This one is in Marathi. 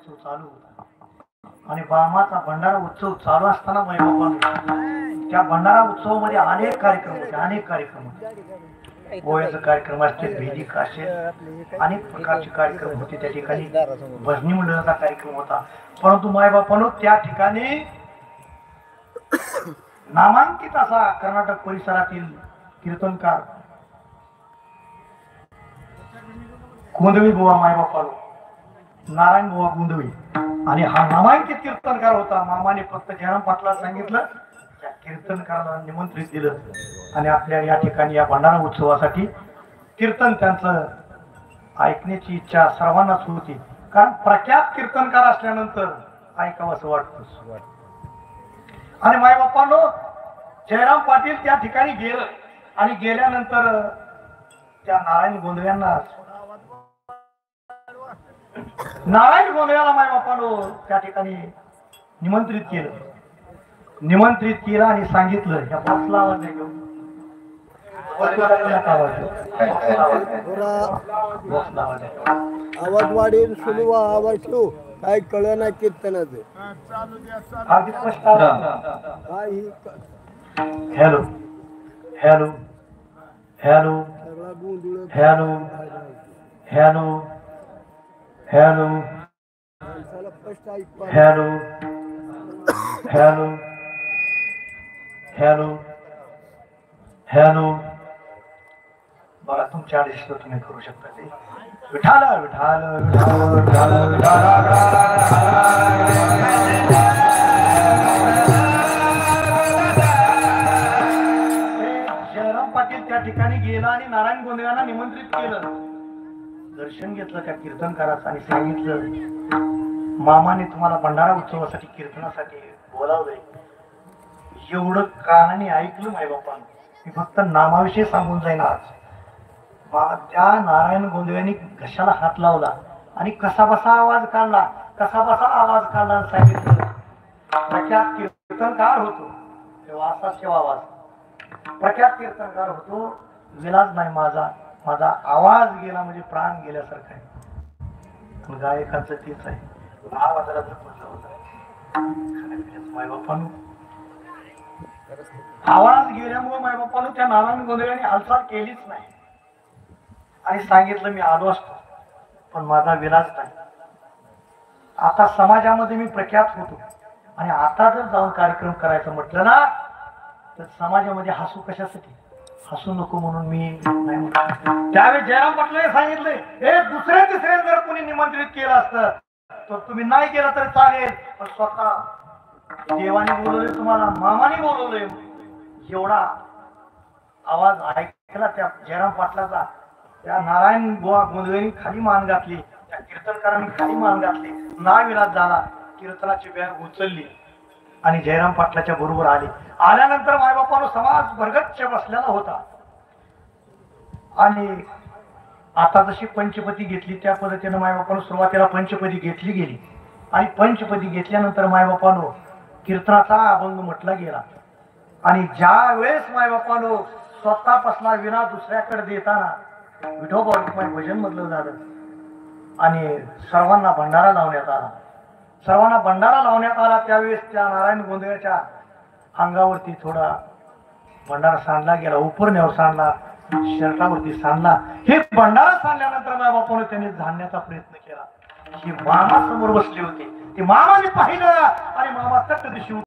उत्सव चालू होता आणि मामाचा भंडारा उत्सव चालू असताना मायबापांनी त्या भंडारा उत्सवामध्ये अनेक कार्यक्रम होते गोव्याचे कार्यक्रम असतील भेदिक असेल अनेक प्रकारचे कार्यक्रम होते त्या ठिकाणी भजनी मंडळाचा कार्यक्रम होता परंतु मायबापांनो त्या ठिकाणी नामांकित असा कर्नाटक परिसरातील कीर्तनकार गोंधळी बुवा मायबापालो नारायण बुवा गोंधळी आणि हा नामांकित कीर्तनकार होता मामाने फक्त जयराम पाटला सांगितलं त्या कीर्तनकाराला निमंत्रित दिलं आणि आपल्या या ठिकाणी या भंडारा उत्सवासाठी कीर्तन त्यांचं ऐकण्याची इच्छा सर्वांनाच होती कारण प्रख्यात कीर्तनकार असल्यानंतर ऐकावं असं वाटतं आणि मायबापांनो जयराम पाटील त्या ठिकाणी गेलं आणि गेल्यानंतर त्या नारायण गोंधळ्यांना मायबापांनो त्या ठिकाणी निमंत्रित केलं आणि सांगितलं या बसला आवाज आवाज वाढेल सुलवा आवाज ठेवू काय कळ नाही कीर्तनाचं hello hello hello hello hello hello hello hello hello hello बघा तुमच्या आदेश तुम्ही करू शकता ते विठाल विठाल विठाल विठाल जयराम पाटील त्या ठिकाणी गेला आणि नारायण गोंधळ्यांना निमंत्रित केलं दर्शन घेतलं त्या कीर्तनकाराचं आणि सांगितलं मामाने तुम्हाला भंडारा उत्सवासाठी कीर्तनासाठी बोलावलंय एवढं कानाने ऐकलं मायबापांनी मी फक्त नामाविषयी सांगून जाईन आज त्या नारायण गोंधळ्यांनी घशाला हात लावला आणि कसा बसा आवाज काढला आणि सांगितलं प्रख्यात कीर्तनकार होतो तेव्हा असा सेवा आवाज प्रख्यात कीर्तनकार होतो विलाज नाही माझा आवाज गेला म्हणजे प्राण गेल्यासारखा आहे गायकांचं तेच आहे आवाजाला जपलं होत मायबापांनो आवाज गेल्यामुळे मायबापांनो त्या नारायण गोंधळ्यांनी हालचाल केलीच नाही आणि सांगितलं मी आलो असतो पण माझा विलाज नाही आता समाजामध्ये मी प्रख्यात होतो आणि आता जर जाऊन कार्यक्रम करायचं म्हटलं ना तर समाजामध्ये हसू कशासाठी हसू नको म्हणून मी नाही म्हटलं त्यावेळी जयराम पाटलाने सांगितले हे दुसऱ्या तिसऱ्या जर कोणी निमंत्रित केलं असतं तर तुम्ही नाही केलं तर चालेल पण स्वतः देवाने बोलवले तुम्हाला मामाने बोलवले एवढा आवाज ऐकला त्या जयराम पाटलाचा त्या नारायण बुवा गोंधळींनी खाली मान घातली त्या कीर्तनकारांनी खाली मान घातली नाविलाज झाला कीर्तनाची बॅग उचलली आणि जयराम पाटलाच्या बरोबर आल्यानंतर मायबापानो समाज भरगच्च बसलेला होता आणि आता जशी पंचपदी घेतली त्या पद्धतीने मायबापानो सुरुवातीला पंचपदी घेतली गेली आणि पंचपदी घेतल्यानंतर मायबापानो कीर्तनाचा अभंग म्हटला गेला आणि ज्या वेळेस मायबापानो स्वतःपासला विना दुसऱ्याकडे देताना विठोबा भजन मधलं झालं आणि सर्वांना भंडारा लावण्यात आला त्यावेळेस त्या नारायण गोंधळ्याच्या अंगावरती थोडा भंडारा सांडला गेला उपरण्यावर सांडला शर्टावरती सांडला हे भंडारा सांडल्यानंतर मायबापाने त्यांनी झाडण्याचा प्रयत्न केला ही मामा समोर बसली होती ती मामाने पाहिलं आणि मामा तट दिशी